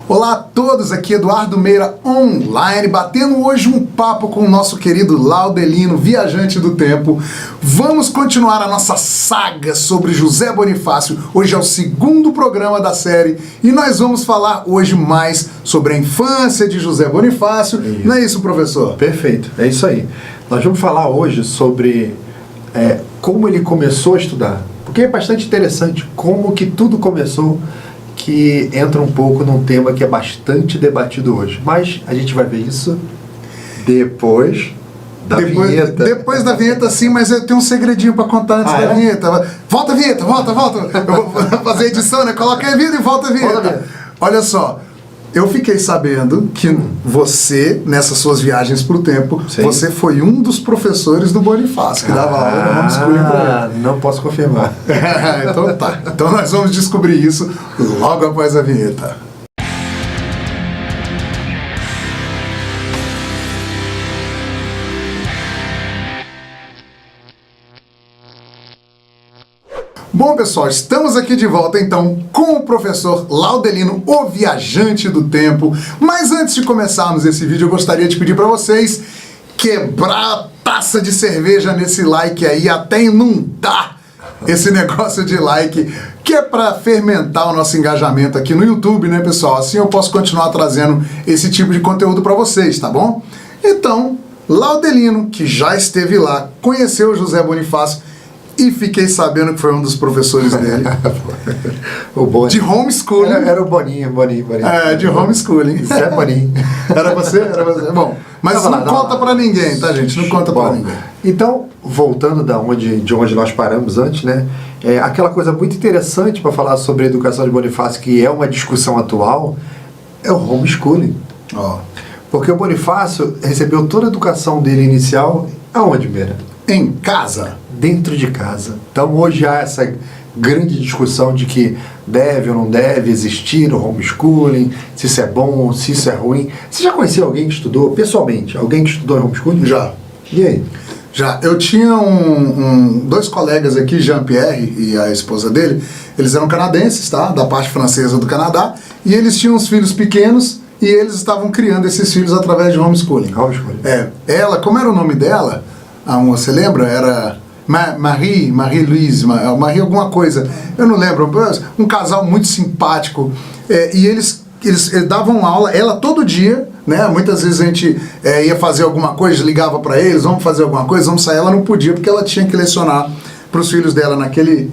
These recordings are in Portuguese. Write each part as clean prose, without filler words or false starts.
Olá a todos, aqui Eduardo Meira online, batendo hoje um papo com o nosso querido Laudelino, viajante do tempo. Vamos continuar a nossa saga sobre José Bonifácio. Hoje é o segundo programa da série e nós vamos falar hoje mais sobre a infância de José Bonifácio. Não é isso, professor? Perfeito, é isso aí. Nós vamos falar hoje sobre como ele começou a estudar, porque é bastante interessante como que tudo começou, que entra um pouco num tema que é bastante debatido hoje. Mas a gente vai ver isso depois da vinheta. Depois da vinheta, sim, mas eu tenho um segredinho para contar antes da vinheta. Volta a vinheta, volta. Eu vou fazer edição, né? Coloca a vinheta e volta a vinheta. Olha só, eu fiquei sabendo que você, nessas suas viagens pro tempo, você foi um dos professores do Bonifácio, que dava aula no homeschooling pra ele. Não posso confirmar. Então tá. Então nós vamos descobrir isso logo após a vinheta. Bom, pessoal, estamos aqui de volta, então, com o professor Laudelino, o viajante do tempo. Mas antes de começarmos esse vídeo, eu gostaria de pedir para vocês quebrar a taça de cerveja nesse like aí, até inundar esse negócio de like, que é para fermentar o nosso engajamento aqui no YouTube, né, pessoal? Assim eu posso continuar trazendo esse tipo de conteúdo para vocês, tá bom? Então, Laudelino, que já esteve lá, conheceu o José Bonifácio, e fiquei sabendo que foi um dos professores dele. O Boni. De homeschooling. Era o Boninho. De homeschooling. Zé Boninho. Era você? Bom, mas não conta pra ninguém, tá, gente? Não conta pra ninguém. Então, voltando de onde nós paramos antes, né? Aquela coisa muito interessante para falar sobre a educação de Bonifácio, que é uma discussão atual, é o homeschooling. Porque o Bonifácio recebeu toda a educação dele inicial aonde, Meira? Em casa. Dentro de casa. Então hoje há essa grande discussão de que deve ou não deve existir o homeschooling, se isso é bom, se isso é ruim. Você já conheceu alguém que estudou, pessoalmente, alguém que estudou homeschooling? Já. E aí? Já. Eu tinha dois colegas aqui, Jean-Pierre e a esposa dele, eles eram canadenses, tá? Da parte francesa do Canadá, e eles tinham uns filhos pequenos e eles estavam criando esses filhos através de homeschooling. Ela, como era o nome dela? Você lembra? Era Marie-Louise, Marie alguma coisa, eu não lembro, um casal muito simpático, e eles davam aula, ela todo dia, né? Muitas vezes a gente ia fazer alguma coisa, ligava para eles, vamos fazer alguma coisa, vamos sair, ela não podia, porque ela tinha que lecionar para os filhos dela naquele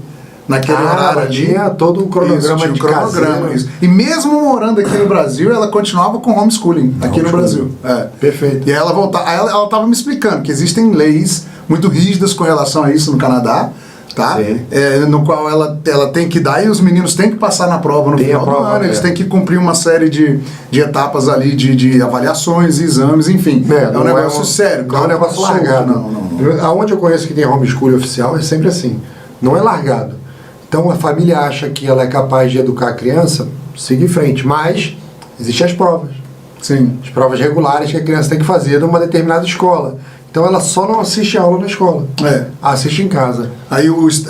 horário ali. Tinha todo um cronograma de cronograma. Isso. E mesmo morando aqui no Brasil, ela continuava com homeschooling aqui no Brasil. Perfeito. E ela voltava, ela estava me explicando que existem leis muito rígidas com relação a isso no Canadá, tá? No qual ela tem que dar e os meninos têm que passar na prova no final do ano, eles têm que cumprir uma série de etapas ali de avaliações, exames, enfim. É um negócio sério. Não é um negócio largado. Não. Aonde eu conheço que tem homeschooling oficial é sempre assim. Não é largado. Então a família acha que ela é capaz de educar a criança, siga em frente, mas existem as provas. Sim. As provas regulares que a criança tem que fazer numa determinada escola. Então ela só não assiste aula na escola, assiste em casa. Aí os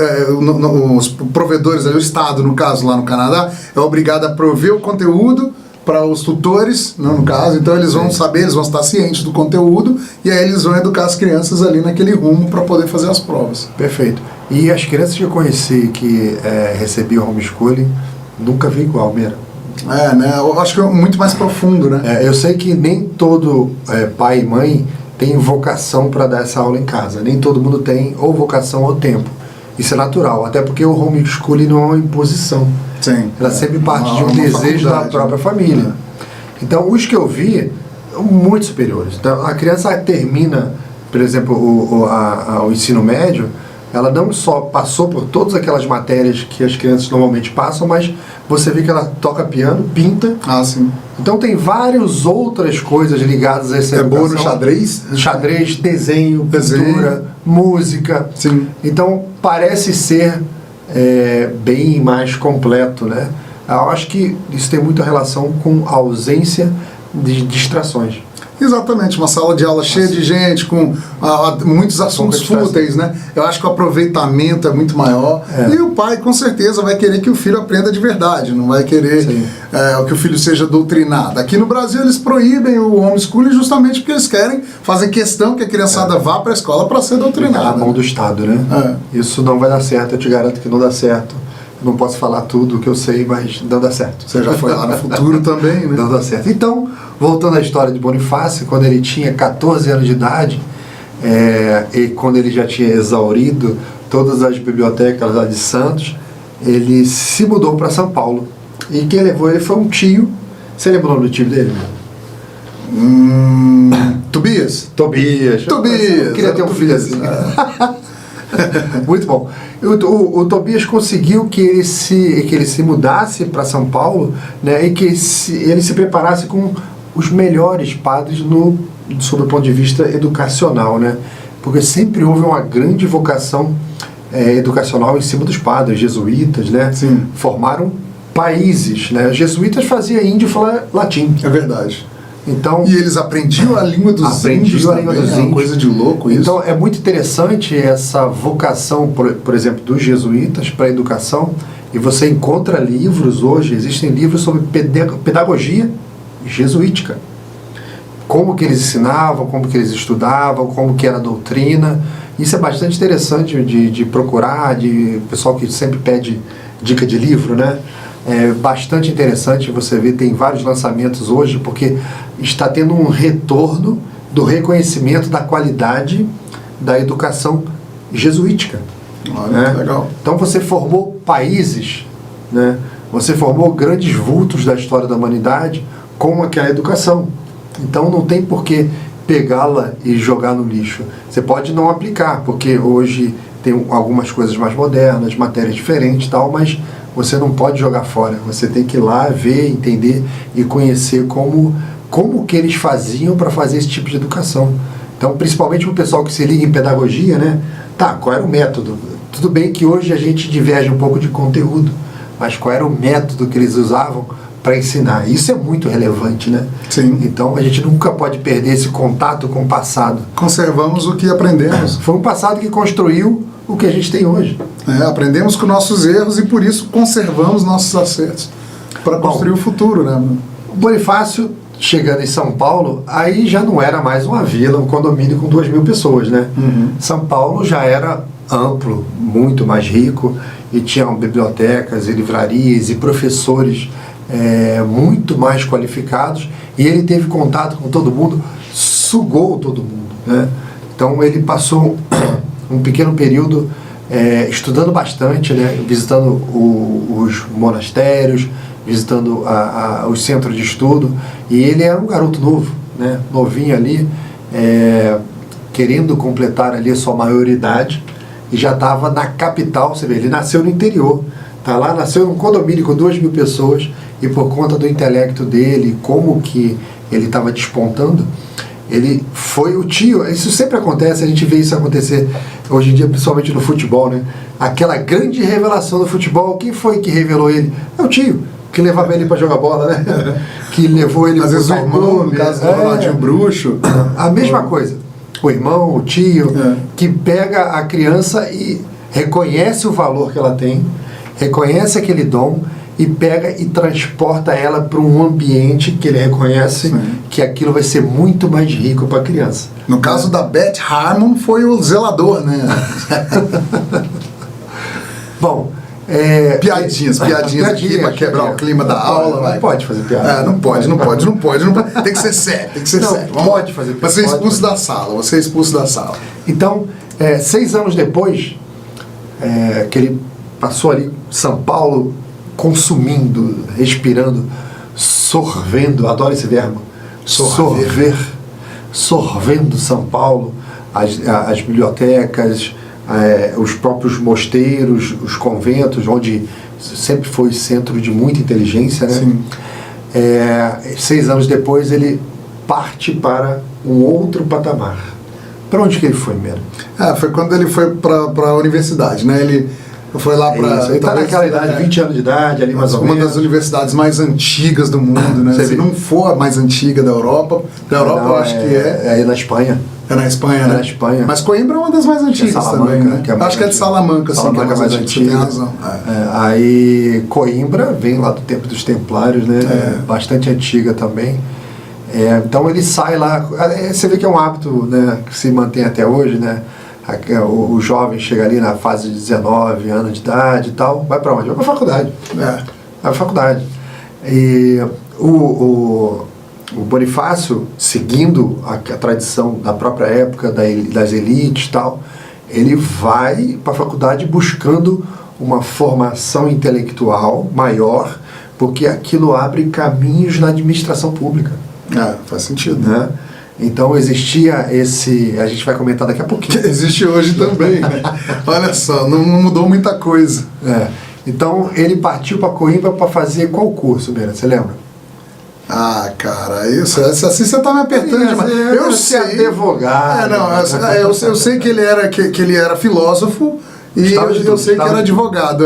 provedores, o Estado, no caso lá no Canadá, é obrigado a prover o conteúdo para os tutores, no caso, então eles vão saber, eles vão estar cientes do conteúdo e aí eles vão educar as crianças ali naquele rumo para poder fazer as provas. Perfeito. E as crianças que eu conheci que recebiam homeschooling, nunca vi igual, Meira. Né? Eu acho que é muito mais profundo, né? Eu sei que nem todo pai e mãe tem vocação para dar essa aula em casa. Nem todo mundo tem ou vocação ou tempo. Isso é natural, até porque o homeschooling não é uma imposição. Sim. Ela sempre parte de um desejo da própria família. Então, os que eu vi, muito superiores. Então, a criança termina, por exemplo, o ensino médio, ela não só passou por todas aquelas matérias que as crianças normalmente passam, mas você vê que ela toca piano, pinta. Sim. Então tem várias outras coisas ligadas a essa educação. É boa no xadrez? Xadrez, desenho, pintura, música. Sim. Então parece ser bem mais completo, né? Eu acho que isso tem muita relação com a ausência de distrações. Exatamente, uma sala de aula cheia de gente, com muitos assuntos fúteis, né? Eu acho que o aproveitamento é muito maior. E o pai, com certeza, vai querer que o filho aprenda de verdade, não vai querer que o filho seja doutrinado. Aqui no Brasil, eles proíbem o homeschooling justamente porque eles fazem questão que a criançada vá para a escola para ser doutrinada. Na mão do Estado, né? Isso não vai dar certo, eu te garanto que não dá certo. Não posso falar tudo o que eu sei, mas não dá certo. Você já foi lá no futuro também, né? Não dá certo. Então, voltando à história de Bonifácio, quando ele tinha 14 anos de idade, e quando ele já tinha exaurido todas as bibliotecas lá de Santos, ele se mudou para São Paulo. E quem levou ele foi um tio. Você lembra o nome do tio dele? Tobias. Eu queria ter um filho assim. Muito bom. O Tobias conseguiu que ele se mudasse para São Paulo, né, e que ele se preparasse com os melhores padres sob o ponto de vista educacional, né? Porque sempre houve uma grande vocação educacional em cima dos padres jesuítas, né? Sim. Formaram países, né? Os jesuítas faziam índio falar latim. É verdade. Então, e eles aprendiam a língua dos índios também, é uma coisa de louco isso. Então é muito interessante essa vocação, por exemplo, dos jesuítas para a educação, e você encontra livros hoje, existem livros sobre pedagogia jesuítica. Como que eles ensinavam, como que eles estudavam, como que era a doutrina. Isso é bastante interessante de procurar, de pessoal que sempre pede dica de livro, né? É bastante interessante você ver, tem vários lançamentos hoje, porque está tendo um retorno do reconhecimento da qualidade da educação jesuítica. Né? Legal. Então você formou países, né? Você formou grandes vultos da história da humanidade com aquela educação. Então não tem por que pegá-la e jogar no lixo. Você pode não aplicar, porque hoje tem algumas coisas mais modernas, matérias diferentes e tal, mas você não pode jogar fora. Você tem que ir lá, ver, entender e conhecer como que eles faziam para fazer esse tipo de educação. Então, principalmente o pessoal que se liga em pedagogia, né? Tá, qual era o método? Tudo bem que hoje a gente diverge um pouco de conteúdo, mas qual era o método que eles usavam para ensinar? Isso é muito relevante, né? Sim. Então, a gente nunca pode perder esse contato com o passado. Conservamos o que aprendemos. Foi um passado que construiu o que a gente tem hoje. Aprendemos com nossos erros e por isso conservamos nossos acertos para construir o futuro, né? O Bonifácio, chegando em São Paulo, aí já não era mais uma vila, um condomínio com 2.000 pessoas, né? São Paulo já era amplo, muito mais rico, e tinham bibliotecas e livrarias e professores muito mais qualificados, e ele teve contato com todo mundo, sugou todo mundo, né? Então ele passou um pequeno período estudando bastante, né? Visitando os monastérios, visitando os centros de estudo, e ele era um garoto novo, né? Novinho ali, querendo completar ali a sua maioridade, e já estava na capital. Você vê, ele nasceu no interior, tá lá, nasceu num condomínio com 2.000 pessoas, e por conta do intelecto dele, como que ele estava despontando, ele foi o tio. Isso sempre acontece, a gente vê isso acontecer hoje em dia, principalmente no futebol, né? Aquela grande revelação do futebol, quem foi que revelou ele? É o tio, que levava ele para jogar bola, né? Que levou ele... Às vezes o irmão, no caso do Ronaldinho Bruxo. A mesma coisa. O irmão, o tio, que pega a criança e reconhece o valor que ela tem, reconhece aquele dom, e pega e transporta ela para um ambiente que ele reconhece que aquilo vai ser muito mais rico para a criança. No caso da Beth Harmon, foi o zelador, né? Bom, piadinhas aqui para quebrar o clima da aula. Não pode fazer piada. Não pode. Tem que ser sério, sério. Pode fazer piada. Você é expulso da sala. Então, 6 anos depois, que ele passou ali em São Paulo, consumindo, respirando, sorvendo, adoro esse verbo, sorvendo São Paulo, as bibliotecas, os próprios mosteiros, os conventos, onde sempre foi centro de muita inteligência, né? Sim. 6 anos depois ele parte para um outro patamar. Para onde que ele foi mesmo? Foi quando ele foi para a universidade, né? Ele Foi lá para... Ele está naquela idade, 20 anos de idade, ali mais ou uma menos. das universidades mais antigas do mundo, né? Se não for a mais antiga da Europa, não, eu acho que é. É aí na Espanha. É na Espanha, É né? na Espanha. Mas Coimbra é uma das mais antigas também, né? Acho que é de Salamanca, sim, que é mais antiga. Você tem razão. Aí Coimbra vem lá do tempo dos Templários, né? Bastante antiga também. Então ele sai lá, você vê que é um hábito, né, que se mantém até hoje, né? O jovem chega ali na fase de 19 anos de idade e tal, vai para onde? Vai para a faculdade. Vai para a faculdade. E o Bonifácio, seguindo a tradição da própria época, das elites e tal, ele vai para a faculdade buscando uma formação intelectual maior, porque aquilo abre caminhos na administração pública. Faz sentido. Né? Então existia esse... A gente vai comentar daqui a pouquinho. Que existe hoje também, né? Olha só, não mudou muita coisa. Então ele partiu para Coimbra para fazer qual curso, Beira? Você lembra? Cara, isso, assim você tá me apertando demais. Eu sei. Advogado. Eu sei que ele era filósofo. E eu sei que era advogado,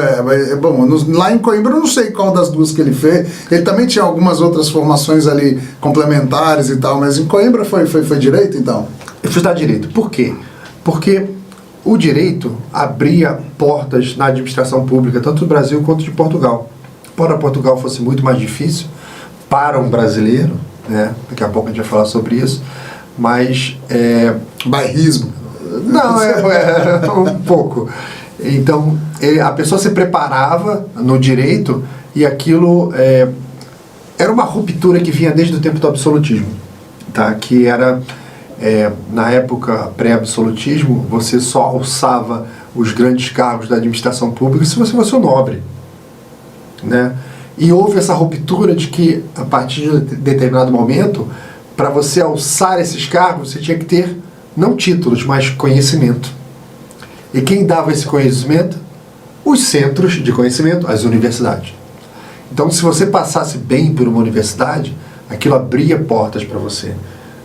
bom, lá em Coimbra eu não sei qual das duas que ele fez. Ele também tinha algumas outras formações ali complementares e tal, mas em Coimbra foi direito, então? Eu fui estudar direito. Por quê? Porque o direito abria portas na administração pública, tanto do Brasil quanto de Portugal. Embora Portugal fosse muito mais difícil para um brasileiro, né? Daqui a pouco a gente vai falar sobre isso, mas... Bairrismo. Não, um pouco. Então, a pessoa se preparava no direito e aquilo era uma ruptura que vinha desde o tempo do absolutismo, tá? Que era, na época pré-absolutismo, você só alçava os grandes cargos da administração pública se você fosse um nobre, né? E houve essa ruptura de que, a partir de um determinado momento, para você alçar esses cargos, você tinha que ter não títulos, mas conhecimento. E quem dava esse conhecimento? Os centros de conhecimento, as universidades. Então, se você passasse bem por uma universidade, aquilo abria portas para você.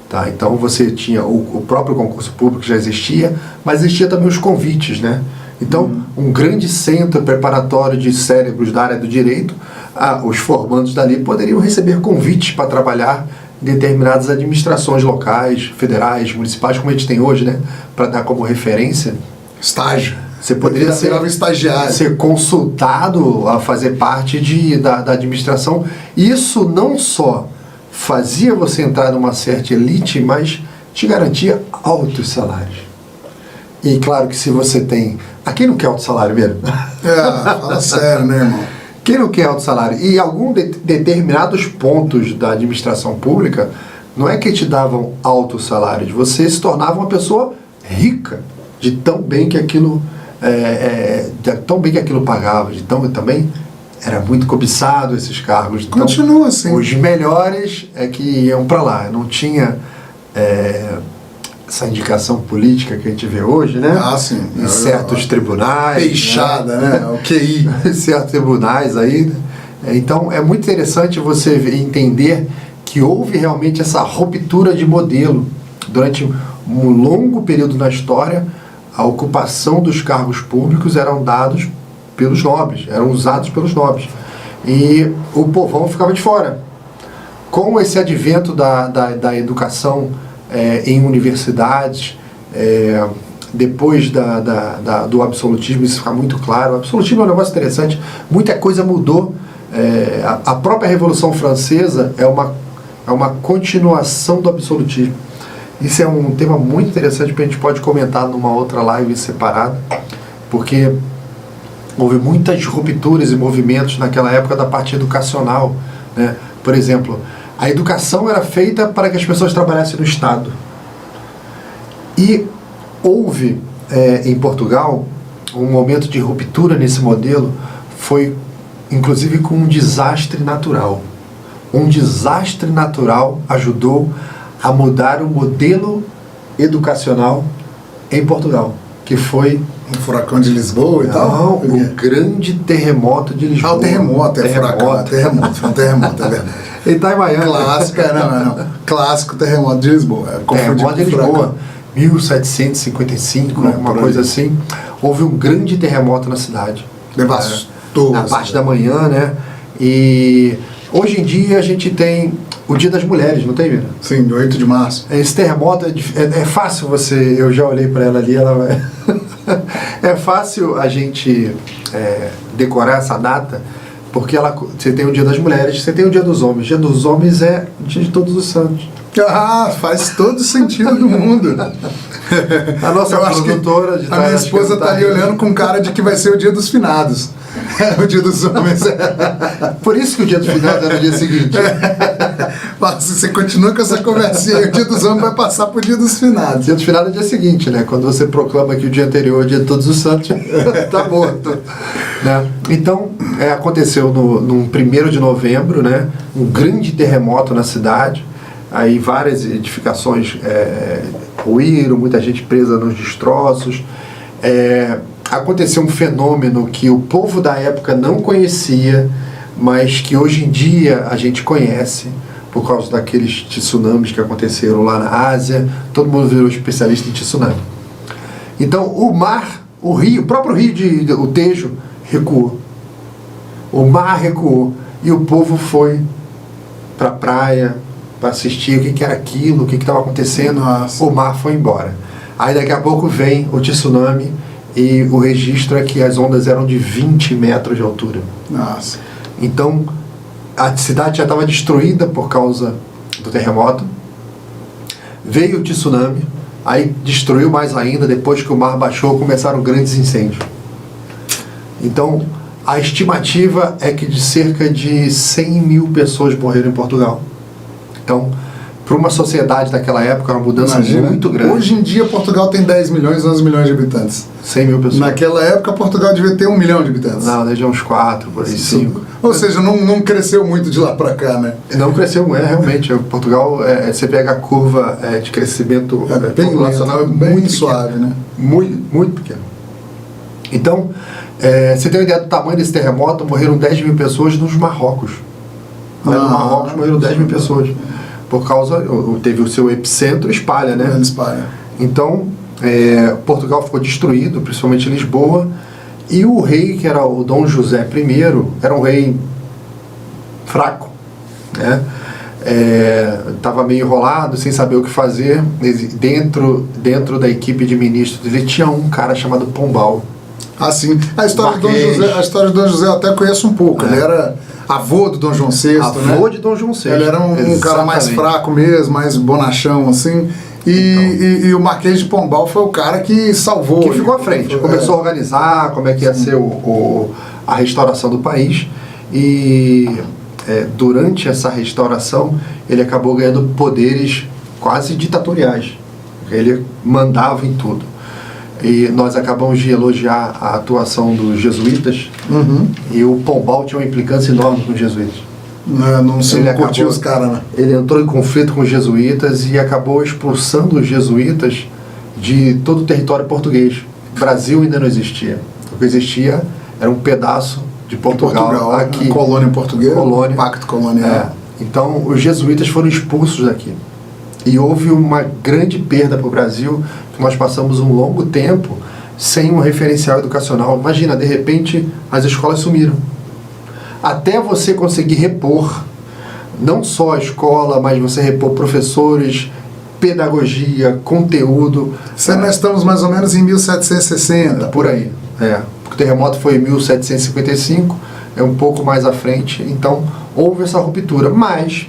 Tá? Então, você tinha o próprio concurso público que já existia, mas existia também os convites, né? Então, um grande centro preparatório de cérebros da área do direito, os formandos dali poderiam receber convites para trabalhar em determinadas administrações locais, federais, municipais, como a gente tem hoje, né? Para dar como referência. Estágio. Você poderia ser consultado a fazer parte da administração. Isso não só fazia você entrar numa certa elite, mas te garantia altos salários. E claro que se você tem... Quem não quer alto salário mesmo? Fala sério, né, irmão? Quem não quer alto salário? E alguns determinados pontos da administração pública não é que te davam altos salários, você se tornava uma pessoa rica, de tão bem que aquilo pagava, também era muito cobiçado esses cargos. Então, continua assim. Os melhores que iam para lá, não tinha essa indicação política que a gente vê hoje, né? Sim. Em certos tribunais. Peixada, né? O QI. Em certos tribunais aí. Então é muito interessante você entender que houve realmente essa ruptura de modelo. Durante um longo período na história, a ocupação dos cargos públicos eram dados pelos nobres, eram usados pelos nobres. E o povão ficava de fora. Com esse advento da educação em universidades, depois do absolutismo, isso fica muito claro. O absolutismo é um negócio interessante, muita coisa mudou. A própria Revolução Francesa é uma continuação do absolutismo. Isso é um tema muito interessante que a gente pode comentar numa outra live separada, porque houve muitas rupturas e movimentos naquela época da parte educacional, né? Por exemplo, a educação era feita para que as pessoas trabalhassem no Estado. E houve, em Portugal, um momento de ruptura nesse modelo, foi inclusive com um desastre natural. Um desastre natural ajudou a mudar o modelo educacional em Portugal, que foi... O furacão de Lisboa e tal? Não, o grande terremoto de Lisboa. O terremoto, furacão. Terremoto, foi um terremoto, é verdade. Ele está em Miami. Clássico, não. Clássico terremoto de Lisboa. Terremoto de Lisboa, 1755, uma coisa assim. Houve um grande terremoto na cidade. Devastou. Na parte da manhã, né? E hoje em dia a gente tem o Dia das Mulheres, não tem, Mira? Sim, 8 de março. Esse terremoto é fácil você... Eu já olhei para ela ali, ela vai... É fácil a gente decorar essa data, porque você tem o Dia das Mulheres, você tem o Dia dos Homens. O Dia dos Homens é o Dia de Todos os Santos. Ah, faz todo sentido do mundo. A nossa produtora de a minha esposa tá ali olhando com cara de que vai ser o Dia dos Finados. O Dia dos Homens. Por isso que o Dia dos Finados é no dia seguinte. Se você continua com essa conversinha aí, o Dia dos Homens vai passar pro Dia dos Finados. O Dia dos Finados é o dia seguinte, né? Quando você proclama que o dia anterior é o Dia de Todos os Santos, tá morto. Né? Então, aconteceu no 1º de novembro, né? Um grande terremoto na cidade. Aí várias edificações ruíram, muita gente presa nos destroços. Aconteceu um fenômeno que o povo da época não conhecia, mas que hoje em dia a gente conhece, por causa daqueles tsunamis que aconteceram lá na Ásia. Todo mundo virou especialista em tsunami. Então o próprio rio o Tejo recuou. O mar recuou e o povo foi para a praia para assistir o que era aquilo, o que estava acontecendo. Nossa. O mar foi embora. Aí daqui a pouco vem o tsunami e o registro é que as ondas eram de 20 metros de altura. Nossa. Então a cidade já estava destruída por causa do terremoto. Veio o tsunami, aí destruiu mais ainda. Depois que o mar baixou, começaram grandes incêndios. Então a estimativa é que de cerca de 100 mil pessoas morreram em Portugal. Então, para uma sociedade daquela época, era uma mudança muito grande. Hoje em dia, Portugal tem 10 milhões, 11 milhões de habitantes. 100 mil pessoas. Naquela época, Portugal devia ter 1 milhão de habitantes. Não, desde uns 4, por aí, 5. Ou seja, não cresceu muito de lá para cá, né? Não cresceu, realmente. Portugal, você pega a curva de crescimento populacional, é bem muito suave, pequeno, né? Muito pequeno. Então, você tem uma ideia do tamanho desse terremoto, morreram 10 mil pessoas nos Marrocos. No Marrocos morreram 10 mil pessoas. Por causa, teve o seu epicentro, espalha, né? Ele espalha. Então, Portugal ficou destruído, principalmente Lisboa, e o rei, que era o Dom José I, era um rei fraco, né? Estava meio enrolado, sem saber o que fazer. Dentro da equipe de ministros, ele tinha um cara chamado Pombal. Ah, sim. A história do Dom José eu até conheço um pouco. Ele era avô do Dom João VI, avô de Dom João VI. Ele era um cara mais fraco mesmo, mais bonachão, assim. E o Marquês de Pombal foi o cara que salvou. Que ficou à frente. Começou a organizar como é que ia ser a restauração do país. E durante essa restauração, ele acabou ganhando poderes quase ditatoriais. Ele mandava em tudo. E nós acabamos de elogiar a atuação dos jesuítas. E o Pombal tinha uma implicância enorme com os jesuítas. Não se curtiu os caras, né? Ele entrou em conflito com os jesuítas e acabou expulsando os jesuítas de todo o território português. O Brasil ainda não existia. O que existia era um pedaço de Portugal aqui. Colônia portuguesa, pacto colonial. Então os jesuítas foram expulsos daqui. E houve uma grande perda para o Brasil, que nós passamos um longo tempo sem um referencial educacional. Imagina, de repente, as escolas sumiram. Até você conseguir repor, não só a escola, mas você repor professores, pedagogia, conteúdo. Nós estamos mais ou menos em 1760. Por aí, Porque o terremoto foi em 1755, é um pouco mais à frente, então houve essa ruptura. Mas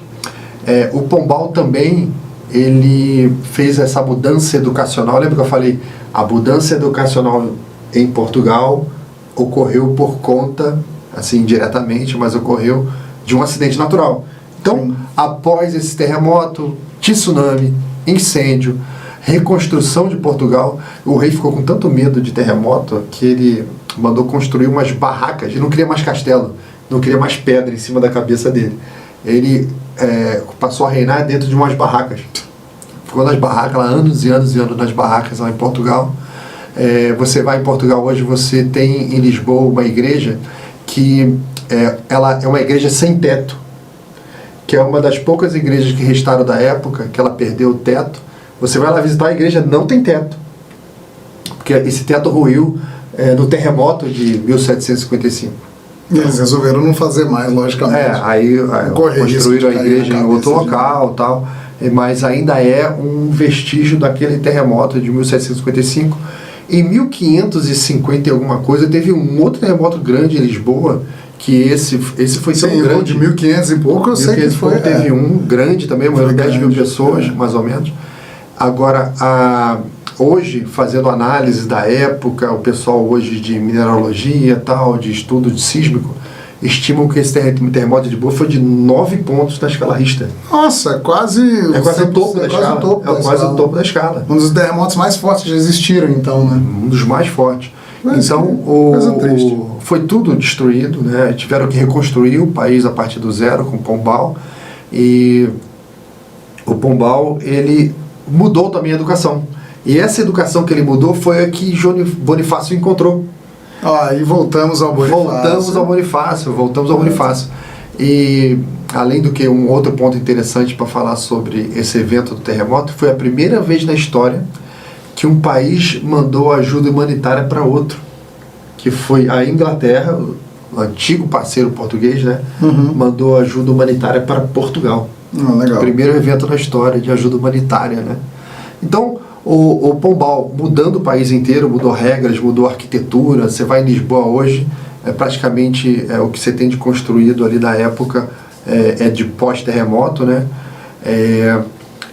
o Pombal também, ele fez essa mudança educacional. Lembra que eu falei? A mudança educacional em Portugal ocorreu por conta, assim, indiretamente, mas ocorreu de um acidente natural. Então, após esse terremoto, tsunami, incêndio, reconstrução de Portugal, o rei ficou com tanto medo de terremoto que ele mandou construir umas barracas. Ele não queria mais castelo, não queria mais pedra em cima da cabeça dele. Ele passou a reinar dentro de umas barracas. Ficou nas barracas lá, anos e anos e anos nas barracas lá em Portugal. Você vai em Portugal hoje, você tem em Lisboa uma igreja que ela é uma igreja sem teto, que é uma das poucas igrejas que restaram da época, que ela perdeu o teto. Você vai lá visitar a igreja, não tem teto, porque esse teto ruiu no terremoto de 1755. E eles resolveram não fazer mais, logicamente. Aí construíram a igreja em outro local e tal, mas ainda é um vestígio daquele terremoto de 1755. Em 1550 e alguma coisa, teve um outro terremoto grande em Lisboa, que esse foi tão grande. De 1500 e pouco, eu sei que foi. Teve um grande também, morreram 10 mil pessoas, mais ou menos. Agora, hoje, fazendo análise da época, o pessoal hoje de mineralogia, tal, de estudo de sísmico, estimam que esse terremoto de Lisboa foi de 9 pontos na escala Richter. Nossa, quase o topo da escala. Quase o topo da escala. Um dos terremotos mais fortes que já existiram, então, né? Um dos mais fortes. Mas, então, foi tudo destruído, né? Tiveram que reconstruir o país a partir do zero com Pombal. E o Pombal, ele mudou também a educação. E essa educação que ele mudou foi a que Bonifácio encontrou. E voltamos ao Bonifácio. Voltamos ao Bonifácio. E, além do que, um outro ponto interessante para falar sobre esse evento do terremoto, foi a primeira vez na história que um país mandou ajuda humanitária para outro, que foi a Inglaterra, o antigo parceiro português, né? Mandou ajuda humanitária para Portugal. Legal. Primeiro evento na história de ajuda humanitária, né? Então, o Pombal, mudando o país inteiro, mudou regras, mudou arquitetura. Você vai em Lisboa hoje, praticamente o que você tem de construído ali na época é de pós-terremoto, né?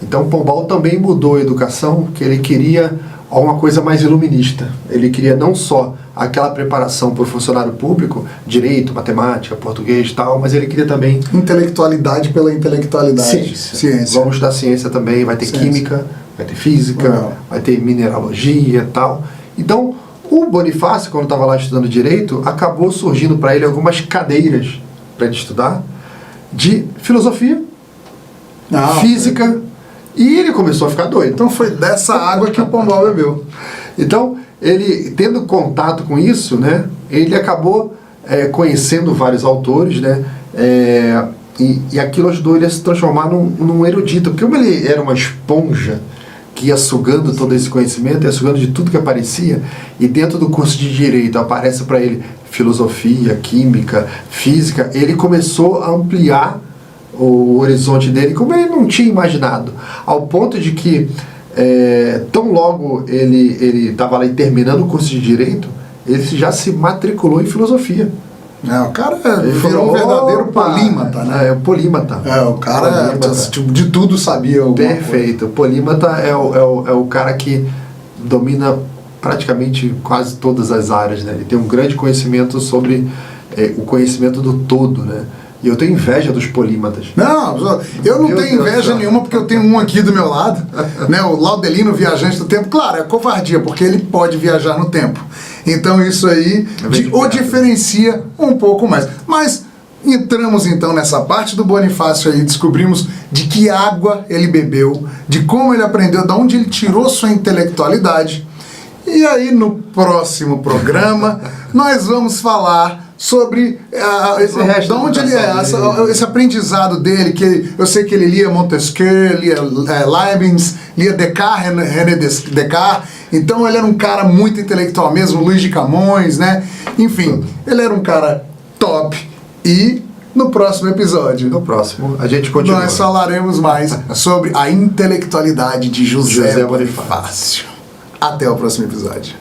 Então, o Pombal também mudou a educação, que ele queria uma coisa mais iluminista. Ele queria não só aquela preparação para o funcionário público, direito, matemática, português e tal, mas ele queria também... Intelectualidade pela intelectualidade. Ciência. Vamos estudar ciência também, vai ter química, vai ter física, vai ter mineralogia e tal. Então, o Bonifácio, quando estava lá estudando direito, acabou surgindo para ele algumas cadeiras para ele estudar de filosofia, física, e ele começou a ficar doido. Então foi dessa água que o Pombal bebeu. Então, ele, tendo contato com isso, né, ele acabou conhecendo vários autores, né, e aquilo ajudou ele a se transformar num erudito. Porque como ele era uma esponja que ia sugando todo esse conhecimento, ia sugando de tudo que aparecia, e dentro do curso de Direito aparece para ele filosofia, química, física, ele começou a ampliar o horizonte dele como ele não tinha imaginado, ao ponto de que tão logo ele estava lá terminando o curso de Direito, ele já se matriculou em filosofia. O cara virou um verdadeiro polímata, né? Polímata. O cara de tudo sabia. Perfeito. O polímata é o cara que domina praticamente quase todas as áreas, né? Ele tem um grande conhecimento sobre o conhecimento do todo, né? E eu tenho inveja dos polímatas. Não, eu não tenho inveja nenhuma, porque eu tenho um aqui do meu lado, né, o Laudelino, viajante do tempo. Claro, é covardia, porque ele pode viajar no tempo. Então isso aí o diferencia um pouco mais. Mas entramos então nessa parte do Bonifácio aí, descobrimos de que água ele bebeu, de como ele aprendeu, de onde ele tirou sua intelectualidade. E aí no próximo programa nós vamos falar sobre de onde ele esse aprendizado dele, que eu sei que ele lia Montesquieu, lia Leibniz, lia Descartes, René Descartes, então ele era um cara muito intelectual mesmo, Luiz de Camões, né? Enfim, ele era um cara top. E no próximo episódio, a gente continua. Nós falaremos mais sobre a intelectualidade de José Bonifácio. Até o próximo episódio.